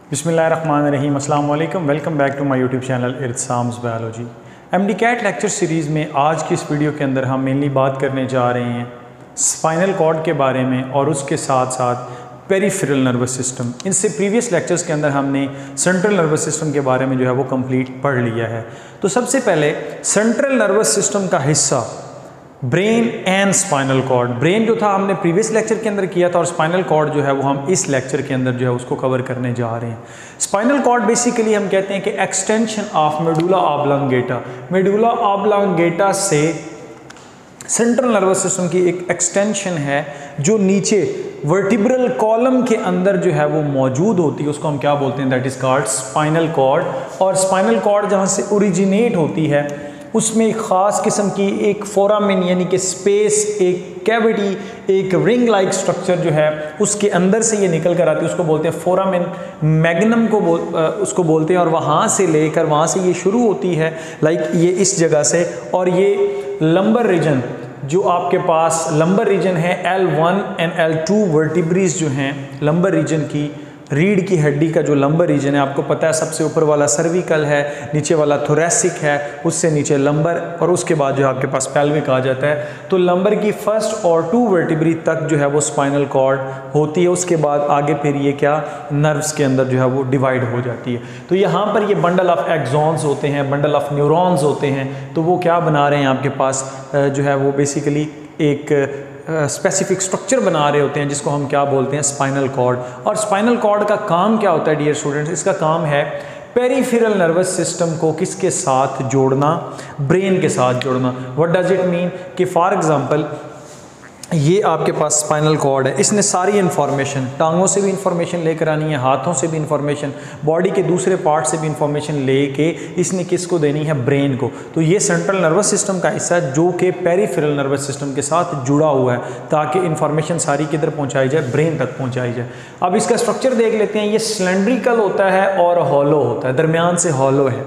बिस्मिल्लाहिर्रहमानिर्रहीम, अस्सलाम वालेकुम। Welcome back to my YouTube channel Irtasam's biology. MD CAT lecture series में आज की इस वीडियो के अंदर हम मेनली बात करने जा रहे हैं स्पाइनल कॉर्ड के बारे में और उसके साथ साथ पेरिफेरल नर्वस सिस्टम। इनसे प्रीवियस लेक्चर्स के अंदर हमने सेंट्रल नर्वस सिस्टम के बारे में जो है वो कंप्लीट पढ़ लिया है। तो सबसे पहले सेंट्रल नर्वस सिस्टम का हिस्सा brain and spinal cord. Brain जो था हमने प्रीवियस लेक्चर के अंदर किया था और स्पाइनल कॉर्ड जो है वो हम इस लेक्चर के अंदर जो है उसको कवर करने जा रहे हैं। स्पाइनल कॉर्ड बेसिकली हम कहते हैं कि extension of medulla oblongata. Medulla oblongata से सेंट्रल नर्वस सिस्टम की एक एक्सटेंशन है जो नीचे वर्टिब्रल कॉलम के अंदर जो है वो मौजूद होती है, उसको हम क्या बोलते हैं, that is called spinal cord. और स्पाइनल कॉर्ड जहाँ से ओरिजिनेट होती है उसमें एक ख़ास किस्म की एक फोरामेन यानी कि स्पेस, एक कैविटी, एक रिंग लाइक स्ट्रक्चर जो है उसके अंदर से ये निकल कर आती है, उसको बोलते हैं फोरामेन मैग्नम उसको बोलते हैं। और वहाँ से लेकर वहाँ से ये शुरू होती है लाइक ये इस जगह से, और ये लंबर रीजन जो आपके पास लंबर रीजन है L1 एंड L2 वर्टिब्रीज जो हैं लंबर रीजन की, रीढ़ की हड्डी का जो लंबर रीजन है आपको पता है सबसे ऊपर वाला सर्विकल है, नीचे वाला थोरेसिक है, उससे नीचे लंबर और उसके बाद जो आपके पास पेल्विक आ जाता है। तो लंबर की फर्स्ट और 2 वर्टिब्री तक जो है वो स्पाइनल कॉर्ड होती है, उसके बाद आगे फिर ये क्या नर्व्स के अंदर जो है वो डिवाइड हो जाती है। तो यहाँ पर ये बंडल ऑफ एक्सॉन्स होते हैं, बंडल ऑफ न्यूरॉन्स होते हैं, तो वो क्या बना रहे हैं आपके पास जो है वो बेसिकली एक स्पेसिफिक स्ट्रक्चर बना रहे होते हैं जिसको हम क्या बोलते हैं, स्पाइनल कॉर्ड। और स्पाइनल कॉर्ड का काम क्या होता है डियर स्टूडेंट्स, इसका काम है पेरिफेरल नर्वस सिस्टम को किसके साथ जोड़ना, ब्रेन के साथ जोड़ना। व्हाट डज इट मीन कि फॉर एग्जांपल ये आपके पास स्पाइनल कॉर्ड है, इसने सारी इन्फॉर्मेशन टांगों से भी इंफॉर्मेशन लेकर आनी है, हाथों से भी इंफॉर्मेशन, बॉडी के दूसरे पार्ट से भी इंफॉर्मेशन लेके इसने किसको देनी है, ब्रेन को। तो ये सेंट्रल नर्वस सिस्टम का हिस्सा है जो कि पेरिफेरल नर्वस सिस्टम के साथ जुड़ा हुआ है ताकि इंफॉर्मेशन सारी किधर पहुंचाई जाए, ब्रेन तक पहुंचाई जाए। अब इसका स्ट्रक्चर देख लेते हैं। ये सिलेंड्रिकल होता है और हॉलो होता है, दरमियान से हॉलो है।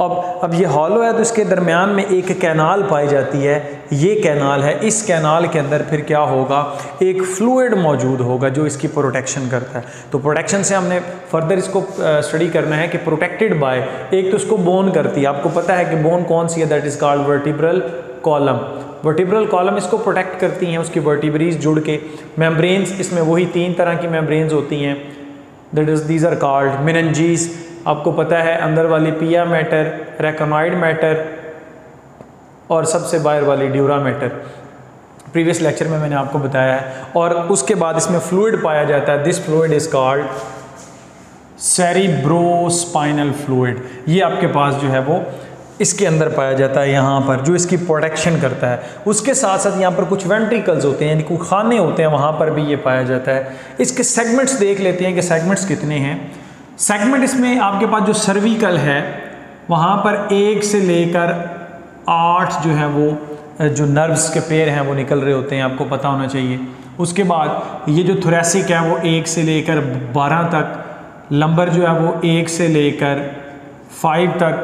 अब ये हॉलो है तो इसके दरमियान में एक कैनाल पाई जाती है, ये कैनाल है। इस कैनाल के अंदर फिर क्या होगा, एक फ्लूइड मौजूद होगा जो इसकी प्रोटेक्शन करता है। तो प्रोटेक्शन से हमने फर्दर इसको स्टडी करना है कि प्रोटेक्टेड बाय, एक तो इसको बोन करती है, आपको पता है कि बोन कौन सी है, that is called vertebral column. Vertebral column इसको प्रोटेक्ट करती हैं, उसकी वर्टिब्रीज जुड़ के। मेम्ब्रेन्स, इसमें वही 3 तरह की मेम्ब्रेन्स होती हैं, that is these are called meninges, आपको पता है अंदर वाली पिया मैटर, रेकनॉइड मैटर और सबसे बाहर वाली ड्यूरा मैटर, प्रीवियस लेक्चर में मैंने आपको बताया है। और उसके बाद इसमें फ्लूइड पाया जाता है, this fluid is called cerebrospinal fluid. ये आपके पास जो है वो इसके अंदर पाया जाता है, यहाँ पर जो इसकी प्रोटेक्शन करता है। उसके साथ साथ यहाँ पर कुछ वेंट्रिकल्स होते हैं यानी कुछ खाने होते हैं, वहाँ पर भी ये पाया जाता है। इसके सेगमेंट्स देख लेते हैं कि सेगमेंट्स कितने हैं। सेगमेंट इसमें आपके पास जो सर्विकल है वहाँ पर 1 से लेकर 8 जो है वो जो नर्व्स के पेयर हैं वो निकल रहे होते हैं, आपको पता होना चाहिए। उसके बाद ये जो थोरेसिक है वो 1 से लेकर 12 तक, लंबर जो है वो 1 से लेकर 5 तक,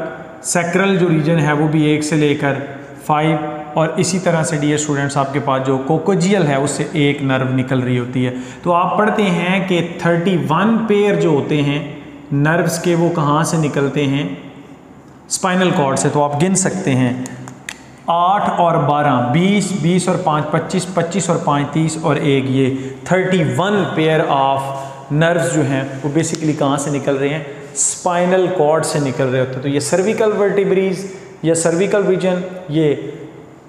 सैक्रल जो रीजन है वो भी 1 से लेकर 5, और इसी तरह से डियर स्टूडेंट्स आपके पास जो कोकोजियल है उससे एक नर्व निकल रही होती है। तो आप पढ़ते हैं कि 31 पेयर जो होते हैं नर्व्स के वो कहाँ से निकलते हैं, स्पाइनल कॉर्ड से। तो आप गिन सकते हैं 8 और 12 20, 20 और 5 25, 25 और 5 30 और 1 ये 31 पेयर ऑफ नर्व्स जो हैं वो बेसिकली कहाँ से निकल रहे हैं, स्पाइनल कॉर्ड से निकल रहे होते हैं। तो ये सर्विकल वर्टिब्रीज या सर्विकल रीजन, ये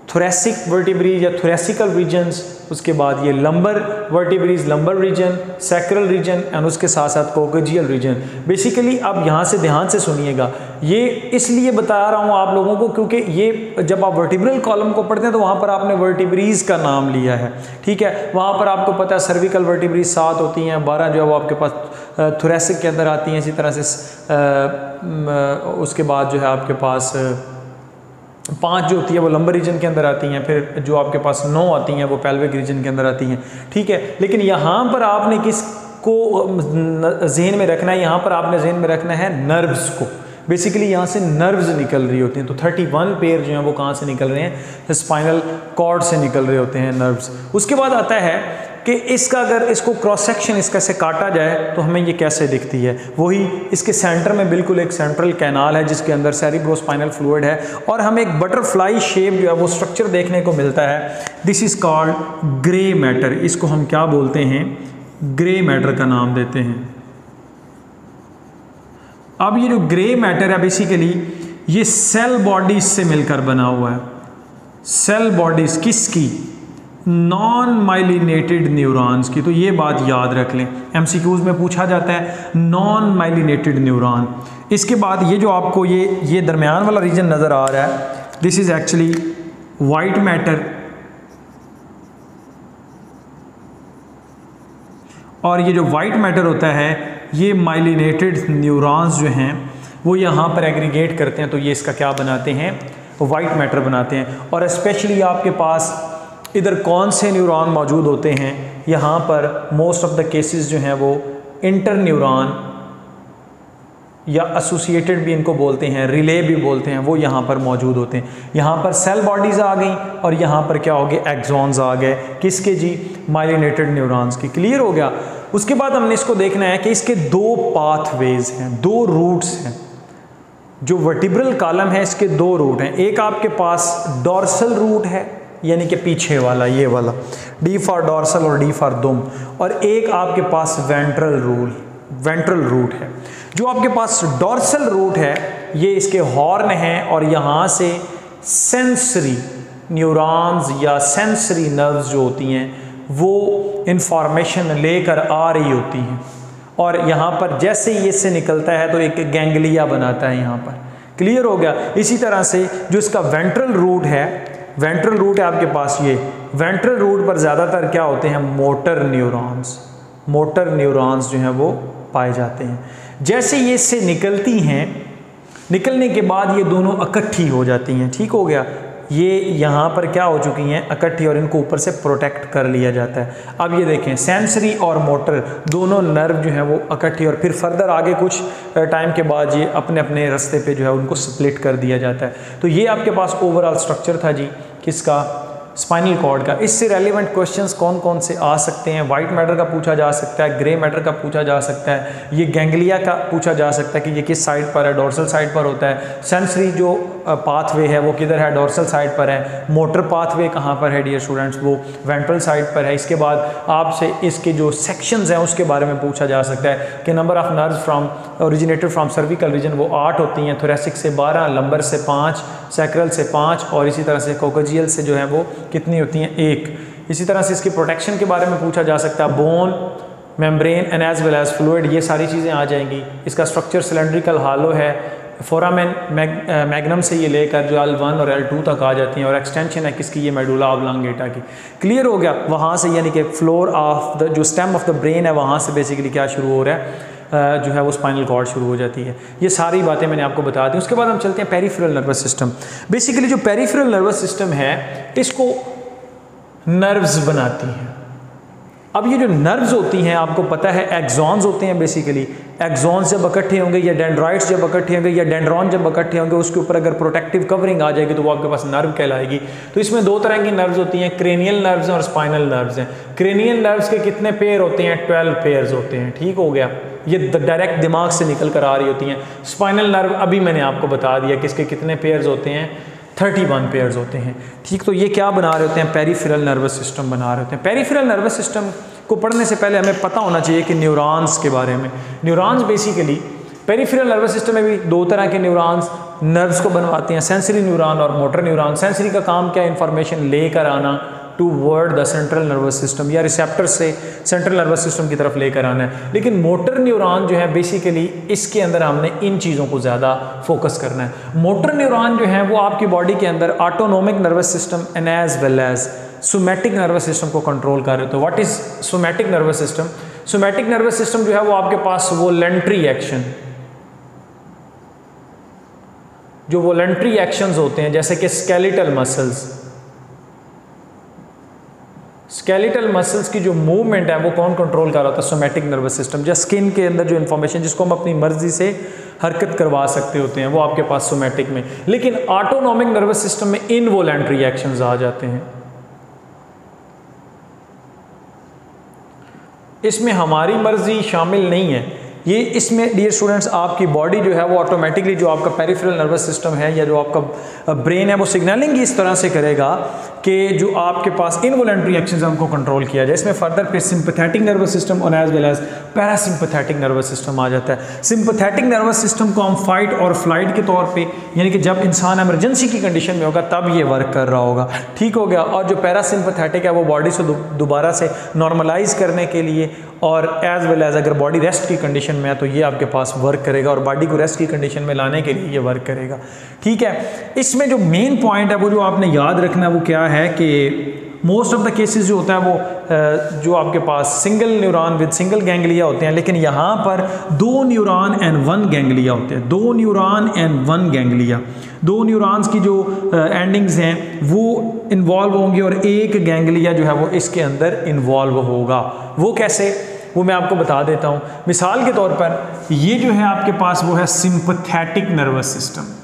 थोरेसिक वर्टिब्रीज या थोरेसिकल रीजन्स, उसके बाद ये lumbar vertebrae, lumbar region, sacral region and उसके साथ साथ कोकोजियल रीजन। बेसिकली अब यहाँ से ध्यान से सुनिएगा, ये इसलिए बता रहा हूँ आप लोगों को क्योंकि ये जब आप वर्टिब्रल कॉलम को पढ़ते हैं तो वहाँ पर आपने वर्टिब्रीज का नाम लिया है, ठीक है। वहाँ पर आपको पता है सर्विकल वर्टिब्रीज 7 होती हैं, 12 जो है वो आपके पास थोरेसिक के अंदर आती हैं, इसी तरह से उसके बाद जो है आपके पास 5 जो होती है वो लंबर रीजन के अंदर आती हैं, फिर जो आपके पास 9 आती हैं वो पेल्विक रीजन के अंदर आती हैं, ठीक है। लेकिन यहाँ पर आपने किसको जहन में रखना है, यहाँ पर आपने जहन में रखना है नर्व्स को। बेसिकली यहाँ से नर्व्स निकल रही होती हैं। तो 31 पेयर जो हैं वो कहाँ से निकल रहे हैं, स्पाइनल कॉर्ड से निकल रहे होते हैं नर्व्स। उसके बाद आता है कि इसका अगर इसको क्रॉस सेक्शन इसका से काटा जाए तो हमें ये कैसे दिखती है। वही इसके सेंटर में बिल्कुल एक सेंट्रल कैनाल है जिसके अंदर सेरिब्रोस्पाइनल फ्लूइड है और हमें एक बटरफ्लाई शेप जो है वो स्ट्रक्चर देखने को मिलता है। This is called grey matter. इसको हम क्या बोलते हैं, ग्रे मैटर का नाम देते हैं। अब ये जो ग्रे मैटर है बेसिकली ये सेल बॉडीज से मिलकर बना हुआ है। सेल बॉडीज किसकी, नॉन माइलिनेटेड न्यूरॉन्स की। तो ये बात याद रख लें, एमसीक्यूज में पूछा जाता है नॉन माइलिनेटेड न्यूरॉन। इसके बाद ये जो आपको ये दरमियान वाला रीजन नज़र आ रहा है, this is actually white matter. और ये जो वाइट मैटर होता है ये माइलिनेटेड न्यूरॉन्स जो हैं वो यहाँ पर एग्रीगेट करते हैं, तो ये इसका क्या बनाते हैं, वाइट मैटर बनाते हैं। और स्पेशली आपके पास इधर कौन से न्यूरॉन मौजूद होते हैं, यहाँ पर मोस्ट ऑफ द केसेस जो हैं वो इंटर न्यूरॉन या एसोसिएटेड भी इनको बोलते हैं, रिले भी बोलते हैं, वो यहाँ पर मौजूद होते हैं। यहाँ पर सेल बॉडीज़ आ गई और यहाँ पर क्या हो गए, एक्सॉन्स आ गए, किसके जी, माइलिनेटेड न्यूरॉन्स की। क्लियर हो गया। उसके बाद हमने इसको देखना है कि इसके दो पाथवेज हैं, दो रूट्स हैं। जो वर्टिब्रल कॉलम है इसके दो रूट हैं, एक आपके पास डॉर्सल रूट है यानी कि पीछे वाला, ये वाला डी फॉर डॉर्सल और डी फॉर दुम, और एक आपके पास वेंट्रल रूट है। जो आपके पास डॉर्सल रूट है ये इसके हॉर्न हैं और यहाँ से सेंसरी न्यूरॉन्स या सेंसरी नर्व्स जो होती हैं वो इंफॉर्मेशन लेकर आ रही होती हैं, और यहाँ पर जैसे ही इससे निकलता है तो एक गैंग्लिया बनाता है यहाँ पर। क्लियर हो गया। इसी तरह से जो इसका वेंट्रल रूट है, वेंट्रल रूट है आपके पास, ये वेंट्रल रूट पर ज़्यादातर क्या होते हैं, मोटर न्यूरॉन्स जो हैं वो पाए जाते हैं। जैसे ये इससे निकलती हैं, निकलने के बाद ये दोनों इकट्ठी हो जाती हैं। ठीक हो गया। ये यहाँ पर क्या हो चुकी हैं, इकट्ठी, और इनको ऊपर से प्रोटेक्ट कर लिया जाता है। अब ये देखें सेंसरी और मोटर दोनों नर्व जो हैं वो इकट्ठी, और फिर फर्दर आगे कुछ टाइम के बाद ये अपने अपने रास्ते पे जो है उनको स्प्लिट कर दिया जाता है। तो ये आपके पास ओवरऑल स्ट्रक्चर था जी किसका, स्पाइनल कॉर्ड का। इससे रेलिवेंट क्वेश्चंस कौन कौन से आ सकते हैं, वाइट मैटर का पूछा जा सकता है, ग्रे मैटर का पूछा जा सकता है, ये गैंग्लिया का पूछा जा सकता है कि ये किस साइड पर है, डोर्सल साइड पर होता है। सेंसरी जो पाथवे है वो किधर है, डोर्सल साइड पर है। मोटर पाथवे कहाँ पर है डियर स्टूडेंट्स, वो वेंट्रल साइड पर है। इसके बाद आपसे इसके जो सेक्शंस हैं उसके बारे में पूछा जा सकता है कि number of nerves from originated from cervical region वो 8 होती हैं, थोरेसिक से 12, लंबर से 5, सैक्रल से 5, और इसी तरह से कोकोजियल से जो है वो कितनी होती हैं, 1। इसी तरह से इसकी प्रोटेक्शन के बारे में पूछा जा सकता है, bone, membrane and as well as fluid, ये सारी चीज़ें आ जाएंगी। इसका स्ट्रक्चर सिलेंड्रिकल हालो है, फोरामेन मैग्नम से ये लेकर जो L1 और L2 तक आ जाती हैं, और एक्सटेंशन है किसकी, ये मेडुला ऑब्लांगेटा की। क्लियर हो गया। वहाँ से यानी कि फ्लोर ऑफ द जो स्टेम ऑफ द ब्रेन है वहाँ से बेसिकली क्या शुरू हो रहा है, जो है वो स्पाइनल कॉर्ड शुरू हो जाती है। ये सारी बातें मैंने आपको बता दी। उसके बाद हम चलते हैं पेरिफेरल नर्वस सिस्टम। बेसिकली जो पेरिफेरल नर्वस सिस्टम है इसको नर्व्स बनाती हैं। अब ये जो नर्व्स होती हैं आपको पता है एक्सॉन्स होते हैं। बेसिकली एक्सॉन्स जब इकट्ठे होंगे या डेंड्राइट्स जब इकट्ठे होंगे या डेंड्रॉन जब इकट्ठे होंगे उसके ऊपर अगर प्रोटेक्टिव कवरिंग आ जाएगी तो वो आपके पास नर्व कहलाएगी। तो इसमें दो तरह की नर्व्स होती हैं, क्रेनियल नर्व्स और स्पाइनल नर्व्स हैं। क्रेनियल नर्व्स के कितने पेयर होते हैं, 12 पेयर्स होते हैं। ठीक हो गया। ये डायरेक्ट दिमाग से निकल कर आ रही होती हैं। स्पाइनल नर्व अभी मैंने आपको बता दिया कि इसके कितने पेयर्स होते हैं, 31 पेयर्स होते हैं। ठीक, तो ये क्या बना रहे होते हैं, पेरिफेरल नर्वस सिस्टम बना रहे होते हैं। पेरिफेरल नर्वस सिस्टम को पढ़ने से पहले हमें पता होना चाहिए कि न्यूरॉन्स के बारे में। Neurons basically peripheral nervous system में भी दो तरह के न्यूरॉन्स नर्व्स को बनवाते हैं, सेंसरी न्यूरॉन और मोटर न्यूरॉन। सेंसरी का काम क्या है, इंफॉर्मेशन लेकर आना toward the central nervous system, या रिसेप्टर से सेंट्रल नर्वस सिस्टम की तरफ लेकर आना है। लेकिन मोटर न्यूरॉन जो है बेसिकली इसके अंदर हमने इन चीज़ों को ज़्यादा फोकस करना है। मोटर न्यूरॉन जो है वो आपकी बॉडी के अंदर autonomic nervous system and as well as somatic nervous system को कंट्रोल कर रहे हो। तो what is somatic nervous system? Somatic nervous system जो है वो आपके पास वोलेंट्री एक्शन, जो वोलेंट्री एक्शंस होते हैं जैसे कि स्केलेटल मसल्स, स्केलेटल मसल्स की जो मूवमेंट है वो कौन कंट्रोल कर रहा होता है, सोमैटिक नर्वस सिस्टम। जैसे स्किन के अंदर जो इन्फॉर्मेशन जिसको हम अपनी मर्जी से हरकत करवा सकते होते हैं वो आपके पास सोमैटिक में। लेकिन ऑटोनोमिक नर्वस सिस्टम में इनवोलेंट्री एक्शंस आ जाते हैं। इसमें हमारी मर्जी शामिल नहीं है। ये इसमें डियर स्टूडेंट्स आपकी बॉडी जो है वो ऑटोमेटिकली जो आपका पेरिफेरल नर्वस सिस्टम है या जो आपका ब्रेन है वो सिग्नलिंग इस तरह से करेगा कि जो आपके पास इनवॉलंटरी एक्शंस हैं उनको कंट्रोल किया जाए। इसमें फर्दर फिर सिंपैथेटिक नर्वस सिस्टम और as well as parasympathetic nervous system आ जाता है। सिंपैथेटिक नर्वस सिस्टम को हम फाइट और फ्लाइट के तौर पे, यानी कि जब इंसान इमरजेंसी की कंडीशन में होगा तब ये वर्क कर रहा होगा, ठीक हो गया। और जो पैरासिम्पैथेटिक है वो बॉडी से दोबारा से नॉर्मलाइज करने के लिए और एज वेल एज अगर बॉडी रेस्ट की कंडीशन में है तो ये आपके पास वर्क करेगा और बॉडी को रेस्ट की कंडीशन में लाने के लिए ये वर्क करेगा, ठीक है। इसमें जो मेन पॉइंट है वो जो आपने याद रखना है वो क्या है कि मोस्ट ऑफ द केसेस जो होता है वो जो आपके पास single neuron with single ganglia होते हैं, लेकिन यहाँ पर 2 न्यूरॉन एंड 1 गैंग्लिया होते हैं। 2 न्यूरॉन एंड 1 गैंग्लिया, 2 न्यूरॉन्स की जो एंडिंग्स हैं वो इन्वॉल्व होंगी और एक गैंग्लिया जो है वो इसके अंदर इन्वॉल्व होगा। वो कैसे, वो मैं आपको बता देता हूँ। मिसाल के तौर पर ये जो है आपके पास वो है सिंपैथेटिक नर्वस सिस्टम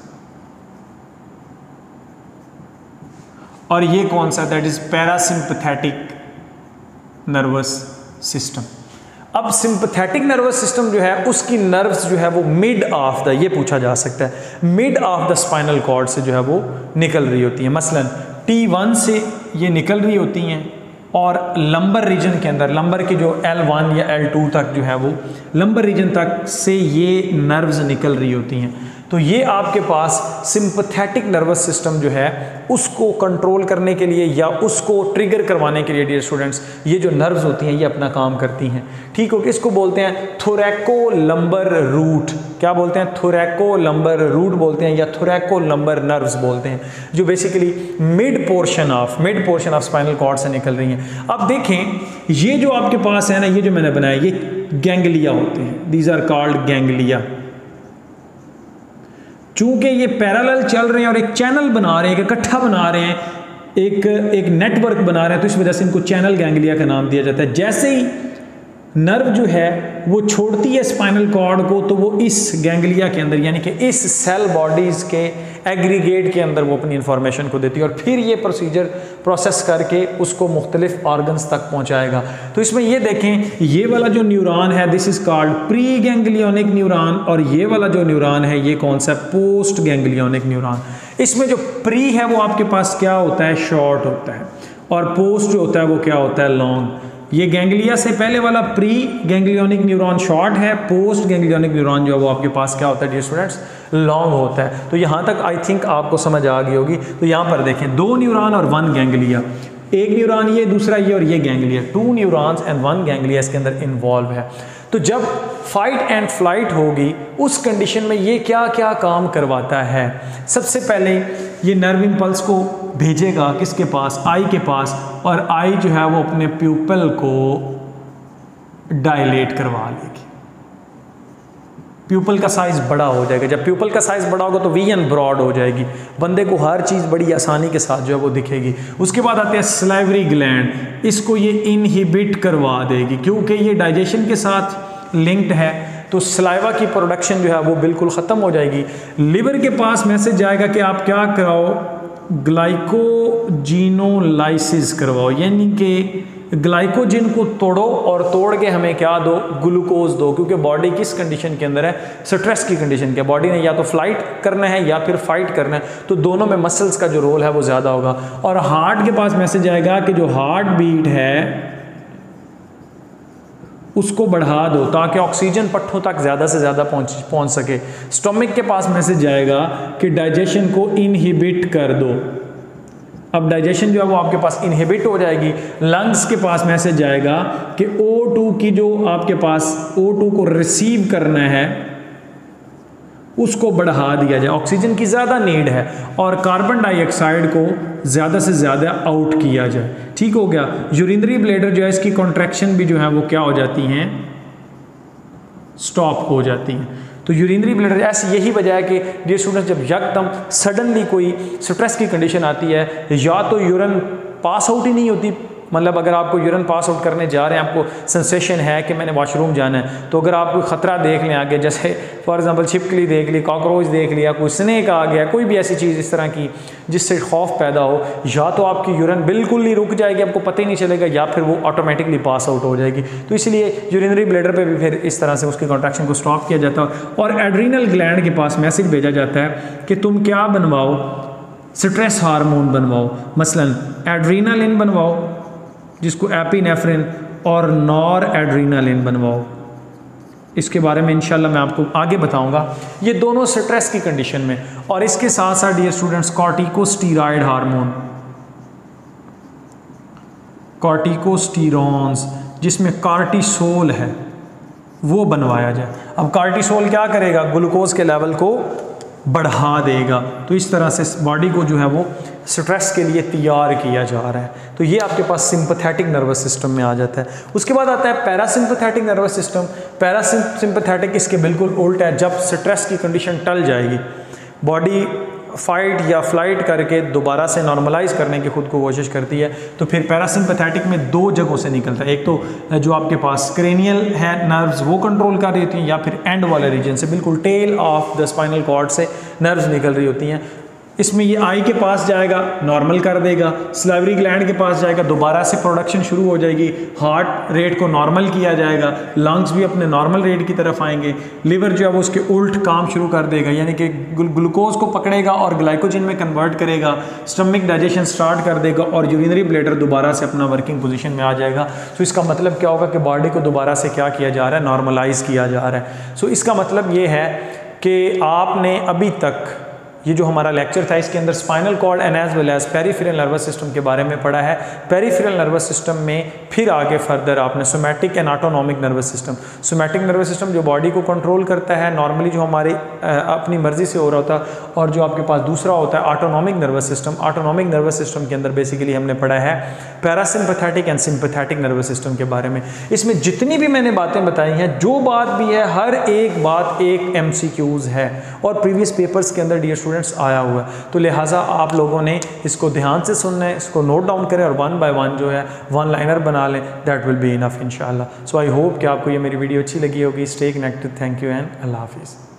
और ये कौन सा, that is parasympathetic nervous system. अब सिंपैथेटिक नर्वस सिस्टम जो है उसकी नर्व्स जो है वो मिड ऑफ द, ये पूछा जा सकता है, mid of the spinal cord से जो है वो निकल रही होती है। मसलन T1 से ये निकल रही होती हैं और लंबर रीजन के अंदर, लंबर की जो L1 या L2 तक जो है वो लंबर रीजन तक से ये नर्व्स निकल रही होती हैं। तो ये आपके पास सिंपैथेटिक नर्वस सिस्टम जो है उसको कंट्रोल करने के लिए या उसको ट्रिगर करवाने के लिए डियर स्टूडेंट्स ये जो नर्व्स होती हैं ये अपना काम करती हैं, ठीक हो। इसको बोलते हैं थोरैको लंबर रूट, क्या बोलते हैं, थोरैको लंबर रूट बोलते हैं या थोरैको लंबर नर्व्स बोलते हैं, जो basically mid portion of spinal cord से निकल रही हैं। अब देखें ये जो आपके पास है ना, ये जो मैंने बनाया ये गैंग्लिया होते हैं, दीज आर कॉल्ड गैंग्लिया। चूंकि ये पैरेलल चल रहे हैं और एक चैनल बना रहे हैं, एक इकट्ठा बना रहे हैं, एक नेटवर्क बना रहे हैं, तो इस वजह से इनको चैनल गैंग्लिया का नाम दिया जाता है। जैसे ही नर्व जो है वो छोड़ती है स्पाइनल कॉर्ड को तो वो इस गैंग्लिया के अंदर यानी कि इस सेल बॉडीज के एग्रीगेट के अंदर वो अपनी इंफॉर्मेशन को देती है और फिर ये प्रोसेस करके उसको मुख्तलिफ ऑर्गन्स तक पहुंचाएगा। तो इसमें ये देखें, ये वाला जो न्यूरॉन है this is called pre ganglionic neuron और ये वाला जो न्यूरॉन है ये कौन सा, पोस्ट गैंग्लियोनिक न्यूरॉन। इसमें जो प्री है वो आपके पास क्या होता है, शॉर्ट होता है, और पोस्ट जो होता है वो क्या होता है, लॉन्ग। ये गैंग्लिया से पहले वाला प्री गैंग्लियोनिक न्यूरॉन शॉर्ट है, पोस्ट गैंग्लियोनिक न्यूरॉन जो है वो आपके पास क्या होता है डियर स्टूडेंट्स, लॉन्ग होता है। तो यहाँ तक आई थिंक आपको समझ आ गई होगी। तो यहाँ पर देखें 2 न्यूरॉन और 1 गैंग्लिया, एक न्यूरॉन ये, दूसरा ये और ये गैंग्लिया, 2 न्यूरॉन्स एंड 1 गैंग्लिया इसके अंदर इन्वॉल्व है। तो जब फाइट एंड फ्लाइट होगी उस कंडीशन में ये क्या क्या काम करवाता है, सबसे पहले ये नर्व इम्पल्स को भेजेगा किसके पास, आई के पास, और आई जो है वो अपने प्यूपल को डायलेट करवा लेगी। प्यूपल का साइज बड़ा हो जाएगा, जब प्यूपल का साइज बड़ा होगा तो विजन ब्रॉड हो जाएगी, बंदे को हर चीज़ बड़ी आसानी के साथ जो है वो दिखेगी। उसके बाद आते हैं सलाइवरी ग्लैंड, इसको ये इनहिबिट करवा देगी क्योंकि ये डाइजेशन के साथ लिंक्ड है, तो सलाइवा की प्रोडक्शन जो है वो बिल्कुल ख़त्म हो जाएगी। लिवर के पास मैसेज जाएगा कि आप क्या कराओ, ग्लाइकोजिनोलाइसिस करवाओ, यानी कि ग्लाइकोजिन को तोड़ो और तोड़ के हमें क्या दो, ग्लूकोज दो, क्योंकि बॉडी किस कंडीशन के अंदर है, स्ट्रेस की कंडीशन के। बॉडी ने या तो फ्लाइट करना है या फिर फाइट करना है, तो दोनों में मसल्स का जो रोल है वो ज़्यादा होगा। और हार्ट के पास मैसेज आएगा कि जो हार्ट बीट है उसको बढ़ा दो ताकि ऑक्सीजन पट्टों तक ज़्यादा से ज़्यादा पहुंच सके। स्टमक के पास मैसेज जाएगा कि डाइजेशन को इनहिबिट कर दो, अब डाइजेशन जो है वो आपके पास इनहिबिट हो जाएगी। लंग्स के पास मैसेज जाएगा कि O2 की जो आपके पास O2 को रिसीव करना है उसको बढ़ा दिया जाए, ऑक्सीजन की ज़्यादा नीड है, और कार्बन डाइऑक्साइड को ज़्यादा से ज़्यादा आउट किया जाए, ठीक हो गया। यूरिनरी ब्लैडर जो है इसकी कॉन्ट्रैक्शन भी जो है वो क्या हो जाती हैं, स्टॉप हो जाती हैं। तो यूरिनरी ब्लैडर ऐसी यही वजह है कि डियर स्टूडेंट्स जब यकदम सडनली कोई स्ट्रेस की कंडीशन आती है या तो यूरिन पास आउट ही नहीं होती मतलब अगर आपको यूरिन पास आउट करने जा रहे हैं, आपको सेंसेशन है कि मैंने वॉशरूम जाना है, तो अगर आप कोई ख़तरा देख लें आगे, जैसे फॉर एग्जांपल छिपकली देख ली, कॉकरोच देख लिया, कोई स्नेक आ गया, कोई भी ऐसी चीज़ इस तरह की जिससे खौफ पैदा हो, या तो आपकी यूरिन बिल्कुल ही रुक जाएगी, आपको पता ही नहीं चलेगा, या फिर वो ऑटोमेटिकली पास आउट हो जाएगी। तो इसलिए यूरिनरी ब्लैडर पे भी फिर इस तरह से उसकी कॉन्ट्रैक्शन को स्टॉप किया जाता है और एड्रीनल ग्लैंड के पास मैसेज भेजा जाता है कि तुम क्या बनवाओ, स्ट्रेस हार्मोन बनवाओ, मसलन एड्रीनालिन बनवाओ जिसको एपिनेफ्रिन, और नॉर एड्रीनालिन बनवाओ। इसके बारे में इंशाल्लाह मैं आपको आगे बताऊंगा। ये दोनों स्ट्रेस की कंडीशन में, और इसके साथ साथ डियर स्टूडेंट्स कॉर्टिकोस्टीरॉइड हार्मोन, कॉर्टिकोस्टीरॉन्स जिसमें कार्टिसोल है वो बनवाया जाए। अब कार्टिसोल क्या करेगा, ग्लूकोज के लेवल को बढ़ा देगा। तो इस तरह से बॉडी को जो है वो स्ट्रेस के लिए तैयार किया जा रहा है। तो ये आपके पास सिंपैथेटिक नर्वस सिस्टम में आ जाता है। उसके बाद आता है पैरासिम्पैथेटिक नर्वस सिस्टम। पैरासिम्पैथेटिक इसके बिल्कुल उल्ट है। जब स्ट्रेस की कंडीशन टल जाएगी, बॉडी फाइट या फ्लाइट करके दोबारा से नॉर्मलाइज करने की खुद को कोशिश करती है, तो फिर पैरासिम्पैथेटिक में दो जगहों से निकलता है। एक तो जो आपके पास क्रेनियल है नर्व्स वो कंट्रोल कर रही होती हैं, या फिर एंड वाले रीजन से बिल्कुल tail of the spinal cord से नर्व्स निकल रही होती हैं। इसमें ये आई के पास जाएगा, नॉर्मल कर देगा, सलाइवरी ग्लैंड के पास जाएगा, दोबारा से प्रोडक्शन शुरू हो जाएगी, हार्ट रेट को नॉर्मल किया जाएगा, लंग्स भी अपने नॉर्मल रेट की तरफ आएंगे, लिवर जो है वो उसके उल्ट काम शुरू कर देगा, यानी कि ग्लूकोज को पकड़ेगा और ग्लाइकोजन में कन्वर्ट करेगा, स्टमक डाइजेशन स्टार्ट कर देगा और यूरिनरी ब्लैडर दोबारा से अपना वर्किंग पोजीशन में आ जाएगा। तो इसका मतलब क्या होगा कि बॉडी को दोबारा से क्या किया जा रहा है, नॉर्मलाइज किया जा रहा है। सो इसका मतलब ये है कि आपने अभी तक ये जो हमारा लेक्चर था इसके अंदर spinal cord and as well as peripheral nervous system के बारे में पढ़ा है। पेरिफेरल नर्वस सिस्टम में फिर आगे फर्दर आपने somatic and autonomic nervous system, somatic nervous system जो बॉडी को कंट्रोल करता है नॉर्मली, जो हमारी अपनी मर्जी से हो रहा होता है, और जो आपके पास दूसरा होता है autonomic nervous system. Autonomic nervous system के अंदर बेसिकली हमने पढ़ा है parasympathetic and sympathetic nervous system के बारे में। इसमें जितनी भी मैंने बातें बताई हैं, जो बात भी है, हर एक बात एक MCQs है और प्रीवियस पेपर्स के अंदर डियर स्टूडेंट्स आया हुआ है। तो लिहाजा आप लोगों ने इसको ध्यान से सुनना है, इसको नोट डाउन करें और 1 बाय 1 जो है वन लाइनर बना लें। दैट विल बी इनफ इंशाल्लाह। सो आई होप कि आपको ये मेरी वीडियो अच्छी लगी होगी। Stay connected. Thank you and अल्लाह हाफिज़।